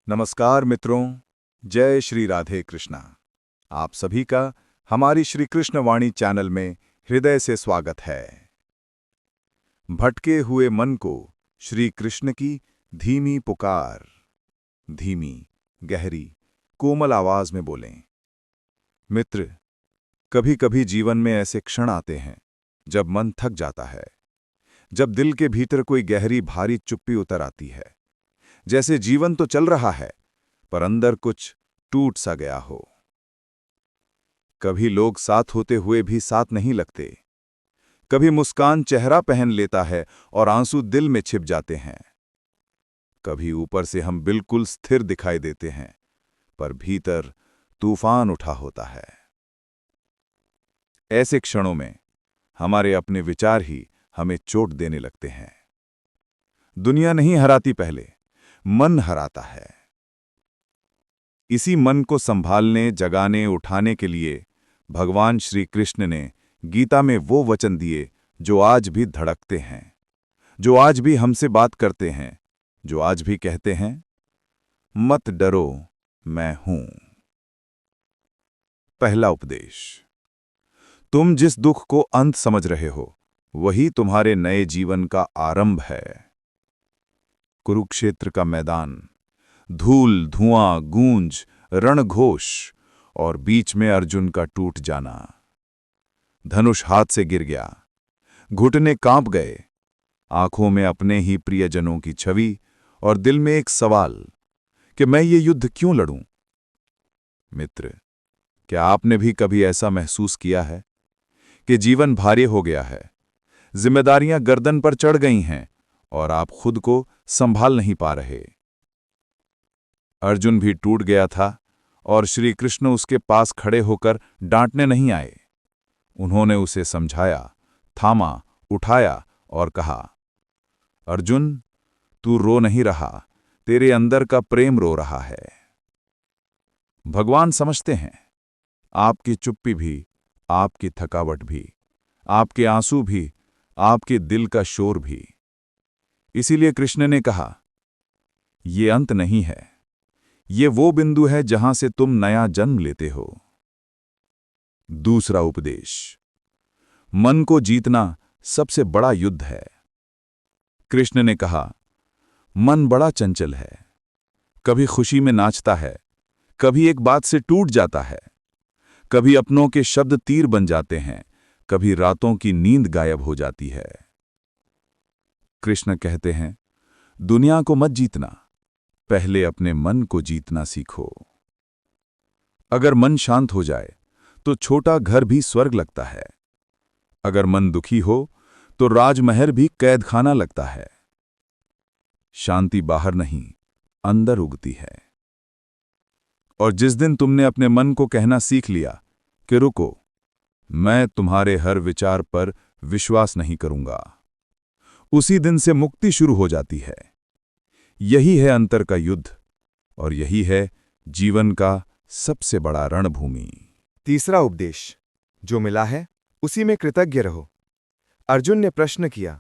नमस्कार मित्रों, जय श्री राधे कृष्णा। आप सभी का हमारी श्री कृष्ण वाणी चैनल में हृदय से स्वागत है। भटके हुए मन को श्री कृष्ण की धीमी पुकार, धीमी, गहरी, कोमल आवाज में बोलें। मित्र, कभी कभी जीवन में ऐसे क्षण आते हैं जब मन थक जाता है, जब दिल के भीतर कोई गहरी भारी चुप्पी उतर आती है। जैसे जीवन तो चल रहा है पर अंदर कुछ टूट सा गया हो। कभी लोग साथ होते हुए भी साथ नहीं लगते, कभी मुस्कान चेहरा पहन लेता है और आंसू दिल में छिप जाते हैं। कभी ऊपर से हम बिल्कुल स्थिर दिखाई देते हैं पर भीतर तूफान उठा होता है। ऐसे क्षणों में हमारे अपने विचार ही हमें चोट देने लगते हैं। दुनिया नहीं हराती, पहले मन हराता है। इसी मन को संभालने, जगाने, उठाने के लिए भगवान श्री कृष्ण ने गीता में वो वचन दिए जो आज भी धड़कते हैं, जो आज भी हमसे बात करते हैं, जो आज भी कहते हैं, मत डरो, मैं हूं। पहला उपदेश। तुम जिस दुख को अंत समझ रहे हो वही तुम्हारे नए जीवन का आरंभ है। कुरुक्षेत्र का मैदान, धूल, धुआं, गूंज, रणघोष और बीच में अर्जुन का टूट जाना। धनुष हाथ से गिर गया, घुटने कांप गए, आंखों में अपने ही प्रियजनों की छवि और दिल में एक सवाल कि मैं ये युद्ध क्यों लड़ूं। मित्र, क्या आपने भी कभी ऐसा महसूस किया है कि जीवन भारी हो गया है, जिम्मेदारियां गर्दन पर चढ़ गई हैं और आप खुद को संभाल नहीं पा रहे। अर्जुन भी टूट गया था और श्री कृष्ण उसके पास खड़े होकर डांटने नहीं आए। उन्होंने उसे समझाया, थामा, उठाया और कहा, अर्जुन, तू रो नहीं रहा, तेरे अंदर का प्रेम रो रहा है। भगवान समझते हैं आपकी चुप्पी भी, आपकी थकावट भी, आपके आंसू भी, आपके दिल का शोर भी। इसीलिए कृष्ण ने कहा, ये अंत नहीं है, ये वो बिंदु है जहां से तुम नया जन्म लेते हो। दूसरा उपदेश। मन को जीतना सबसे बड़ा युद्ध है। कृष्ण ने कहा, मन बड़ा चंचल है, कभी खुशी में नाचता है, कभी एक बात से टूट जाता है, कभी अपनों के शब्द तीर बन जाते हैं, कभी रातों की नींद गायब हो जाती है। कृष्ण कहते हैं, दुनिया को मत जीतना, पहले अपने मन को जीतना सीखो। अगर मन शांत हो जाए तो छोटा घर भी स्वर्ग लगता है। अगर मन दुखी हो तो राजमहल भी कैदखाना लगता है। शांति बाहर नहीं, अंदर उगती है। और जिस दिन तुमने अपने मन को कहना सीख लिया कि रुको, मैं तुम्हारे हर विचार पर विश्वास नहीं करूंगा, उसी दिन से मुक्ति शुरू हो जाती है। यही है अंतर का युद्ध और यही है जीवन का सबसे बड़ा रणभूमि। तीसरा उपदेश। जो मिला है उसी में कृतज्ञ रहो। अर्जुन ने प्रश्न किया,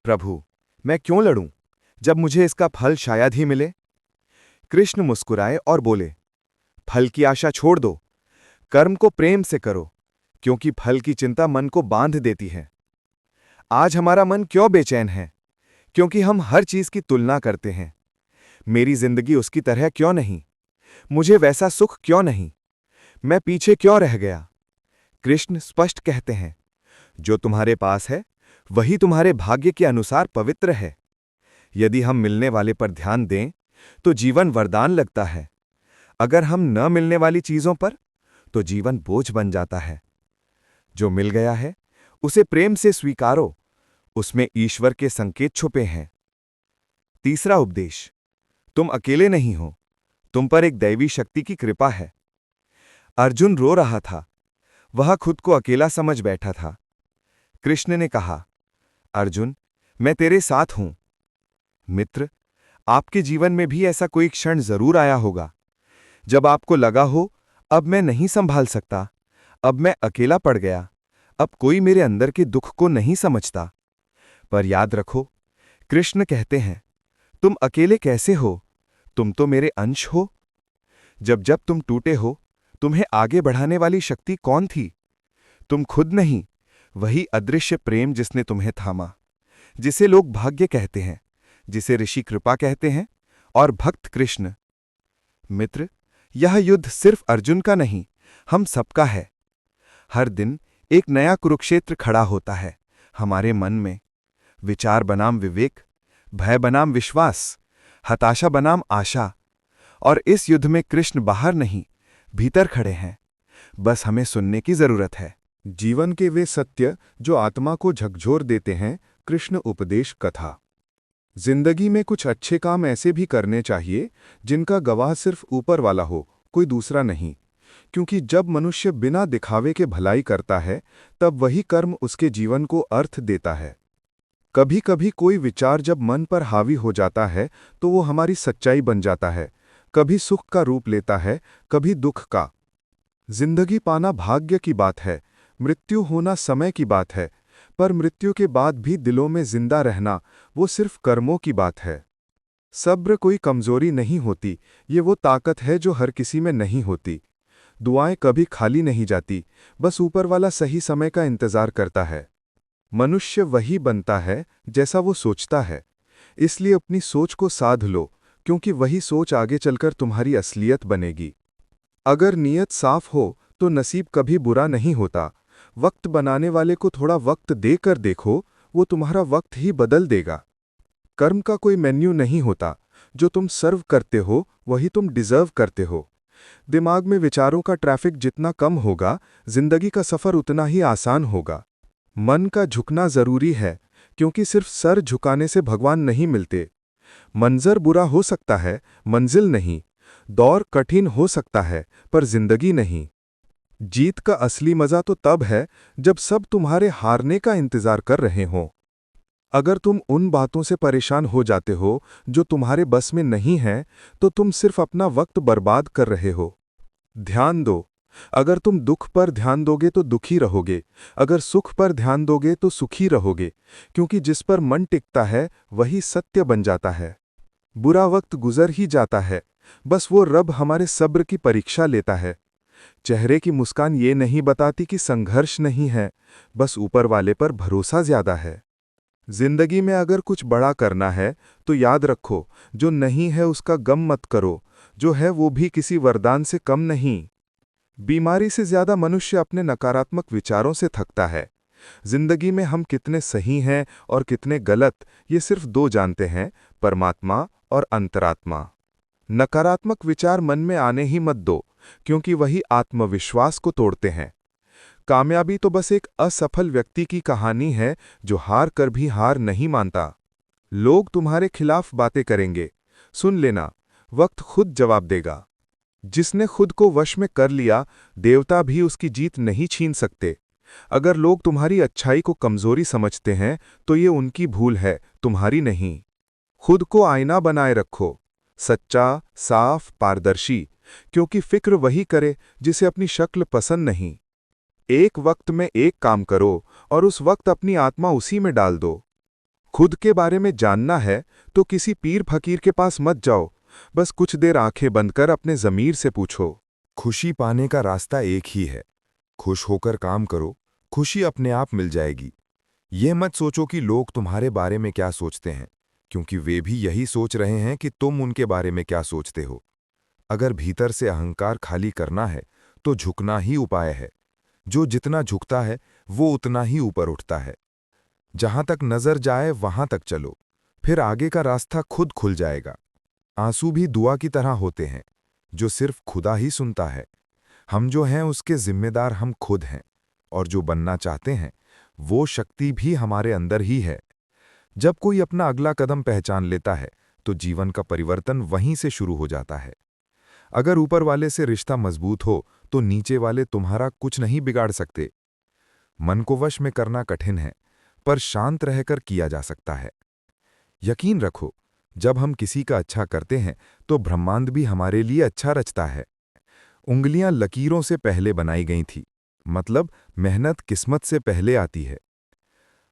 प्रभु, मैं क्यों लड़ूं जब मुझे इसका फल शायद ही मिले। कृष्ण मुस्कुराए और बोले, फल की आशा छोड़ दो, कर्म को प्रेम से करो, क्योंकि फल की चिंता मन को बांध देती है। आज हमारा मन क्यों बेचैन है? क्योंकि हम हर चीज की तुलना करते हैं। मेरी जिंदगी उसकी तरह क्यों नहीं? मुझे वैसा सुख क्यों नहीं? मैं पीछे क्यों रह गया? कृष्ण स्पष्ट कहते हैं, जो तुम्हारे पास है वही तुम्हारे भाग्य के अनुसार पवित्र है। यदि हम मिलने वाले पर ध्यान दें तो जीवन वरदान लगता है। अगर हम न मिलने वाली चीजों पर तो जीवन बोझ बन जाता है। जो मिल गया है उसे प्रेम से स्वीकारो, उसमें ईश्वर के संकेत छुपे हैं। तीसरा उपदेश। तुम अकेले नहीं हो, तुम पर एक दैवी शक्ति की कृपा है। अर्जुन रो रहा था, वह खुद को अकेला समझ बैठा था। कृष्ण ने कहा, अर्जुन, मैं तेरे साथ हूं। मित्र, आपके जीवन में भी ऐसा कोई क्षण जरूर आया होगा जब आपको लगा हो, अब मैं नहीं संभाल सकता, अब मैं अकेला पड़ गया, अब कोई मेरे अंदर के दुख को नहीं समझता। पर याद रखो, कृष्ण कहते हैं, तुम अकेले कैसे हो? तुम तो मेरे अंश हो। जब जब तुम टूटे हो, तुम्हें आगे बढ़ाने वाली शक्ति कौन थी? तुम खुद नहीं, वही अदृश्य प्रेम जिसने तुम्हें थामा, जिसे लोग भाग्य कहते हैं, जिसे ऋषि कृपा कहते हैं और भक्त कृष्ण। मित्र, यह युद्ध सिर्फ अर्जुन का नहीं, हम सबका है। हर दिन एक नया कुरुक्षेत्र खड़ा होता है हमारे मन में। विचार बनाम विवेक, भय बनाम विश्वास, हताशा बनाम आशा। और इस युद्ध में कृष्ण बाहर नहीं, भीतर खड़े हैं। बस हमें सुनने की जरूरत है। जीवन के वे सत्य जो आत्मा को झकझोर देते हैं। कृष्ण उपदेश कथा। जिंदगी में कुछ अच्छे काम ऐसे भी करने चाहिए जिनका गवाह सिर्फ ऊपर वाला हो, कोई दूसरा नहीं। क्योंकि जब मनुष्य बिना दिखावे के भलाई करता है, तब वही कर्म उसके जीवन को अर्थ देता है। कभी कभी कोई विचार जब मन पर हावी हो जाता है तो वो हमारी सच्चाई बन जाता है। कभी सुख का रूप लेता है, कभी दुख का। जिंदगी पाना भाग्य की बात है, मृत्यु होना समय की बात है। पर मृत्यु के बाद भी दिलों में जिंदा रहना, वो सिर्फ कर्मों की बात है। सब्र कोई कमजोरी नहीं होती, ये वो ताकत है जो हर किसी में नहीं होती। दुआएं कभी खाली नहीं जाती, बस ऊपर वाला सही समय का इंतजार करता है। मनुष्य वही बनता है जैसा वो सोचता है। इसलिए अपनी सोच को साध लो, क्योंकि वही सोच आगे चलकर तुम्हारी असलियत बनेगी। अगर नीयत साफ हो तो नसीब कभी बुरा नहीं होता। वक्त बनाने वाले को थोड़ा वक्त देकर देखो, वो तुम्हारा वक्त ही बदल देगा। कर्म का कोई मेन्यू नहीं होता, जो तुम सर्व करते हो वही तुम डिजर्व करते हो। दिमाग में विचारों का ट्रैफिक जितना कम होगा, जिंदगी का सफर उतना ही आसान होगा। मन का झुकना जरूरी है, क्योंकि सिर्फ सर झुकाने से भगवान नहीं मिलते। मंजर बुरा हो सकता है, मंजिल नहीं। दौर कठिन हो सकता है, पर जिंदगी नहीं। जीत का असली मजा तो तब है जब सब तुम्हारे हारने का इंतजार कर रहे हों। अगर तुम उन बातों से परेशान हो जाते हो जो तुम्हारे बस में नहीं हैं, तो तुम सिर्फ अपना वक्त बर्बाद कर रहे हो। ध्यान दो, अगर तुम दुख पर ध्यान दोगे तो दुखी रहोगे, अगर सुख पर ध्यान दोगे तो सुखी रहोगे। क्योंकि जिस पर मन टिकता है वही सत्य बन जाता है। बुरा वक्त गुजर ही जाता है, बस वो रब हमारे सब्र की परीक्षा लेता है। चेहरे की मुस्कान ये नहीं बताती कि संघर्ष नहीं है, बस ऊपर वाले पर भरोसा ज्यादा है। जिंदगी में अगर कुछ बड़ा करना है तो याद रखो, जो नहीं है उसका गम मत करो, जो है वो भी किसी वरदान से कम नहीं। बीमारी से ज्यादा मनुष्य अपने नकारात्मक विचारों से थकता है। जिंदगी में हम कितने सही हैं और कितने गलत, ये सिर्फ दो जानते हैं, परमात्मा और अंतरात्मा। नकारात्मक विचार मन में आने ही मत दो, क्योंकि वही आत्मविश्वास को तोड़ते हैं। कामयाबी तो बस एक असफल व्यक्ति की कहानी है जो हार कर भी हार नहीं मानता। लोग तुम्हारे खिलाफ बातें करेंगे, सुन लेना, वक्त खुद जवाब देगा। जिसने खुद को वश में कर लिया, देवता भी उसकी जीत नहीं छीन सकते। अगर लोग तुम्हारी अच्छाई को कमजोरी समझते हैं तो ये उनकी भूल है, तुम्हारी नहीं। खुद को आईना बनाए रखो, सच्चा, साफ, पारदर्शी, क्योंकि फिक्र वही करे जिसे अपनी शक्ल पसंद नहीं। एक वक्त में एक काम करो और उस वक्त अपनी आत्मा उसी में डाल दो। खुद के बारे में जानना है तो किसी पीर फकीर के पास मत जाओ, बस कुछ देर आंखें बंद कर अपने ज़मीर से पूछो। खुशी पाने का रास्ता एक ही है, खुश होकर काम करो, खुशी अपने आप मिल जाएगी। यह मत सोचो कि लोग तुम्हारे बारे में क्या सोचते हैं, क्योंकि वे भी यही सोच रहे हैं कि तुम उनके बारे में क्या सोचते हो। अगर भीतर से अहंकार खाली करना है तो झुकना ही उपाय है। जो जितना झुकता है वो उतना ही ऊपर उठता है। जहां तक नजर जाए वहां तक चलो, फिर आगे का रास्ता खुद खुल जाएगा। आंसू भी दुआ की तरह होते हैं, जो सिर्फ खुदा ही सुनता है। हम जो हैं उसके जिम्मेदार हम खुद हैं, और जो बनना चाहते हैं वो शक्ति भी हमारे अंदर ही है। जब कोई अपना अगला कदम पहचान लेता है तो जीवन का परिवर्तन वहीं से शुरू हो जाता है। अगर ऊपर वाले से रिश्ता मजबूत हो तो नीचे वाले तुम्हारा कुछ नहीं बिगाड़ सकते। मन को वश में करना कठिन है, पर शांत रहकर किया जा सकता है। यकीन रखो, जब हम किसी का अच्छा करते हैं तो ब्रह्मांड भी हमारे लिए अच्छा रचता है। उंगलियां लकीरों से पहले बनाई गई थी, मतलब मेहनत किस्मत से पहले आती है।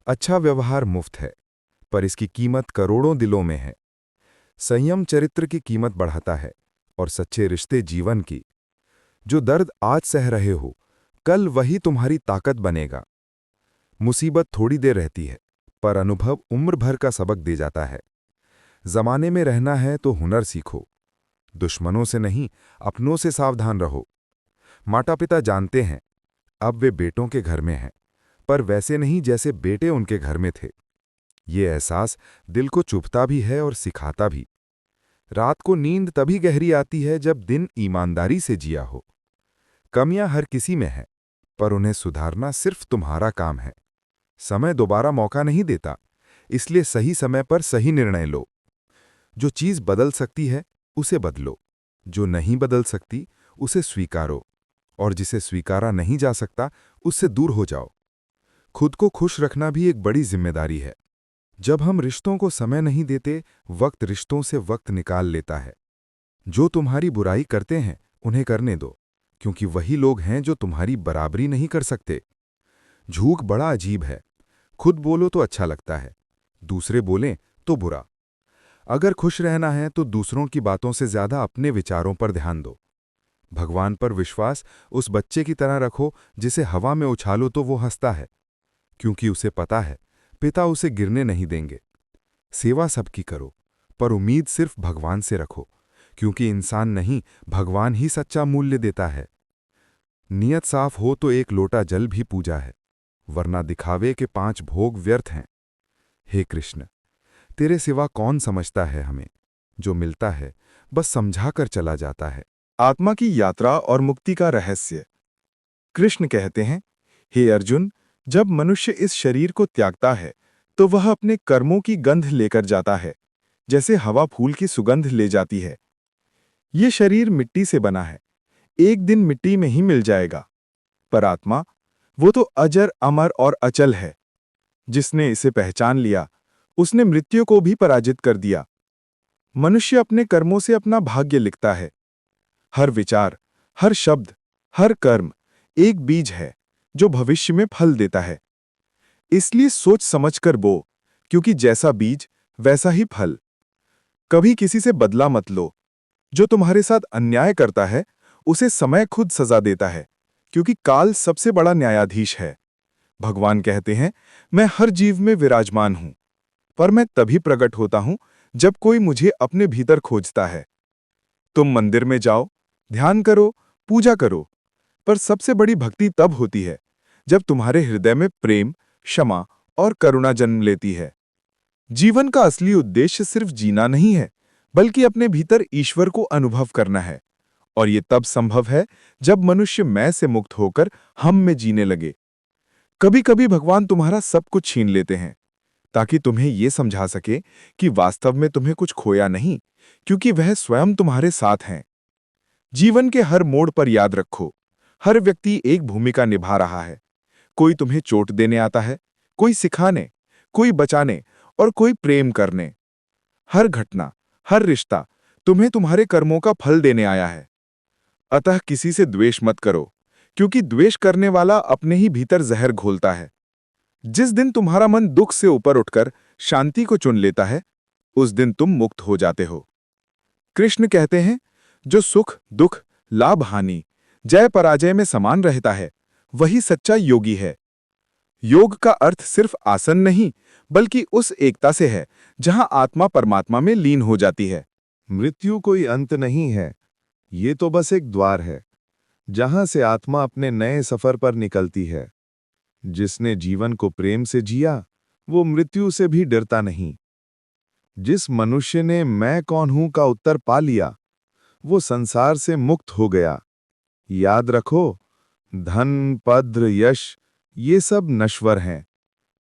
अच्छा व्यवहार मुफ्त है, पर इसकी कीमत करोड़ों दिलों में है। संयम चरित्र की कीमत बढ़ाता है और सच्चे रिश्ते जीवन की। जो दर्द आज सह रहे हो, कल वही तुम्हारी ताकत बनेगा। मुसीबत थोड़ी देर रहती है, पर अनुभव उम्र भर का सबक दे जाता है। जमाने में रहना है तो हुनर सीखो। दुश्मनों से नहीं, अपनों से सावधान रहो। माता पिता जानते हैं, अब वे बेटों के घर में हैं, पर वैसे नहीं जैसे बेटे उनके घर में थे। ये एहसास दिल को चुभता भी है और सिखाता भी। रात को नींद तभी गहरी आती है जब दिन ईमानदारी से जिया हो। कमियां हर किसी में है, पर उन्हें सुधारना सिर्फ तुम्हारा काम है। समय दोबारा मौका नहीं देता, इसलिए सही समय पर सही निर्णय लो। जो चीज बदल सकती है उसे बदलो, जो नहीं बदल सकती उसे स्वीकारो, और जिसे स्वीकारा नहीं जा सकता उससे दूर हो जाओ। खुद को खुश रखना भी एक बड़ी जिम्मेदारी है। जब हम रिश्तों को समय नहीं देते, वक्त रिश्तों से वक्त निकाल लेता है। जो तुम्हारी बुराई करते हैं उन्हें करने दो, क्योंकि वही लोग हैं जो तुम्हारी बराबरी नहीं कर सकते। झूठ बड़ा अजीब है। खुद बोलो तो अच्छा लगता है, दूसरे बोलें तो बुरा। अगर खुश रहना है तो दूसरों की बातों से ज्यादा अपने विचारों पर ध्यान दो। भगवान पर विश्वास उस बच्चे की तरह रखो जिसे हवा में उछालो तो वो हंसता है, क्योंकि उसे पता है पिता उसे गिरने नहीं देंगे। सेवा सबकी करो, पर उम्मीद सिर्फ भगवान से रखो, क्योंकि इंसान नहीं, भगवान ही सच्चा मूल्य देता है। नियत साफ हो तो एक लोटा जल भी पूजा है, वरना दिखावे के 5 भोग व्यर्थ हैं। हे कृष्ण, तेरे सिवा कौन समझता है हमें? जो मिलता है बस समझाकर चला जाता है। आत्मा की यात्रा और मुक्ति का रहस्य। कृष्ण कहते हैं, हे अर्जुन, जब मनुष्य इस शरीर को त्यागता है तो वह अपने कर्मों की गंध लेकर जाता है, जैसे हवा फूल की सुगंध ले जाती है। ये शरीर मिट्टी से बना है, एक दिन मिट्टी में ही मिल जाएगा। पर आत्मा, वो तो अजर, अमर और अचल है। जिसने इसे पहचान लिया, उसने मृत्यु को भी पराजित कर दिया। मनुष्य अपने कर्मों से अपना भाग्य लिखता है। हर विचार, हर शब्द, हर कर्म एक बीज है जो भविष्य में फल देता है। इसलिए सोच समझकर बो, क्योंकि जैसा बीज वैसा ही फल। कभी किसी से बदला मत लो। जो तुम्हारे साथ अन्याय करता है उसे समय खुद सजा देता है, क्योंकि काल सबसे बड़ा न्यायाधीश है। भगवान कहते हैं, मैं हर जीव में विराजमान हूं, पर मैं तभी प्रकट होता हूं जब कोई मुझे अपने भीतर खोजता है। तुम मंदिर में जाओ, ध्यान करो, पूजा करो, पर सबसे बड़ी भक्ति तब होती है जब तुम्हारे हृदय में प्रेम, क्षमा और करुणा जन्म लेती है। जीवन का असली उद्देश्य सिर्फ जीना नहीं है, बल्कि अपने भीतर ईश्वर को अनुभव करना है। और ये तब संभव है जब मनुष्य मैं से मुक्त होकर हम में जीने लगे। कभी कभी भगवान तुम्हारा सब कुछ छीन लेते हैं, ताकि तुम्हें ये समझा सके कि वास्तव में तुम्हें कुछ खोया नहीं, क्योंकि वह स्वयं तुम्हारे साथ हैं। जीवन के हर मोड़ पर याद रखो, हर व्यक्ति एक भूमिका निभा रहा है। कोई तुम्हें चोट देने आता है, कोई सिखाने, कोई बचाने और कोई प्रेम करने। हर घटना, हर रिश्ता तुम्हें तुम्हारे कर्मों का फल देने आया है। अतः किसी से द्वेष मत करो, क्योंकि द्वेष करने वाला अपने ही भीतर जहर घोलता है। जिस दिन तुम्हारा मन दुख से ऊपर उठकर शांति को चुन लेता है, उस दिन तुम मुक्त हो जाते हो। कृष्ण कहते हैं, जो सुख, दुख, लाभ, हानि, जय पराजय में समान रहता है, वही सच्चा योगी है। योग का अर्थ सिर्फ आसन नहीं, बल्कि उस एकता से है जहां आत्मा परमात्मा में लीन हो जाती है। मृत्यु कोई अंत नहीं है, ये तो बस एक द्वार है, जहां से आत्मा अपने नए सफर पर निकलती है। जिसने जीवन को प्रेम से जिया, वो मृत्यु से भी डरता नहीं। जिस मनुष्य ने मैं कौन हूं का उत्तर पा लिया, वो संसार से मुक्त हो गया। याद रखो, धन, पद, यश ये सब नश्वर हैं,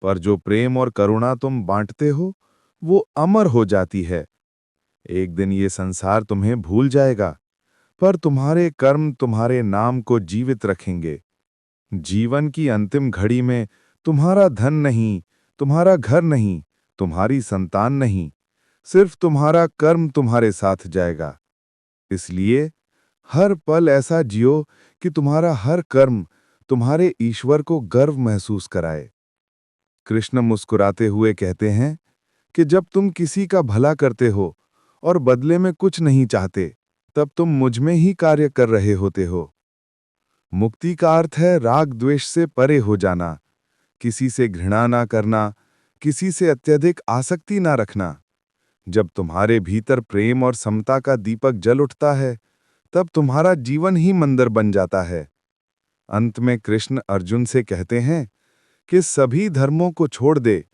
पर जो प्रेम और करुणा तुम बांटते हो, वो अमर हो जाती है। एक दिन ये संसार तुम्हें भूल जाएगा, पर तुम्हारे कर्म तुम्हारे नाम को जीवित रखेंगे। जीवन की अंतिम घड़ी में तुम्हारा धन नहीं, तुम्हारा घर नहीं, तुम्हारी संतान नहीं, सिर्फ तुम्हारा कर्म तुम्हारे साथ जाएगा। इसलिए हर पल ऐसा जियो कि तुम्हारा हर कर्म तुम्हारे ईश्वर को गर्व महसूस कराए। कृष्ण मुस्कुराते हुए कहते हैं कि जब तुम किसी का भला करते हो, और बदले में कुछ नहीं चाहते, तब तुम मुझ में ही कार्य कर रहे होते हो। मुक्ति का अर्थ है राग द्वेष से परे हो जाना, किसी से घृणा ना करना, किसी से अत्यधिक आसक्ति ना रखना। जब तुम्हारे भीतर प्रेम और समता का दीपक जल उठता है, तब तुम्हारा जीवन ही मंदिर बन जाता है। अंत में कृष्ण अर्जुन से कहते हैं कि सभी धर्मों को छोड़ दे,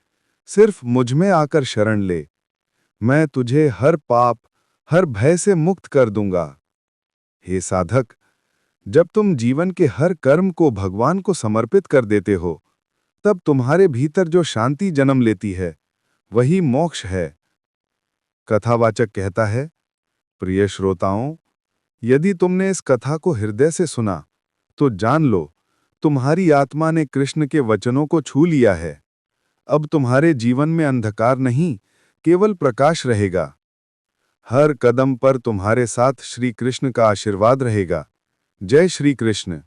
सिर्फ मुझ में आकर शरण ले। मैं तुझे हर पाप, हर भय से मुक्त कर दूंगा। हे साधक, जब तुम जीवन के हर कर्म को भगवान को समर्पित कर देते हो, तब तुम्हारे भीतर जो शांति जन्म लेती है, वही मोक्ष है। कथावाचक कहता है, प्रिय श्रोताओं, यदि तुमने इस कथा को हृदय से सुना, तो जान लो, तुम्हारी आत्मा ने कृष्ण के वचनों को छू लिया है। अब तुम्हारे जीवन में अंधकार नहीं, केवल प्रकाश रहेगा। हर कदम पर तुम्हारे साथ श्री कृष्ण का आशीर्वाद रहेगा। जय श्री कृष्ण।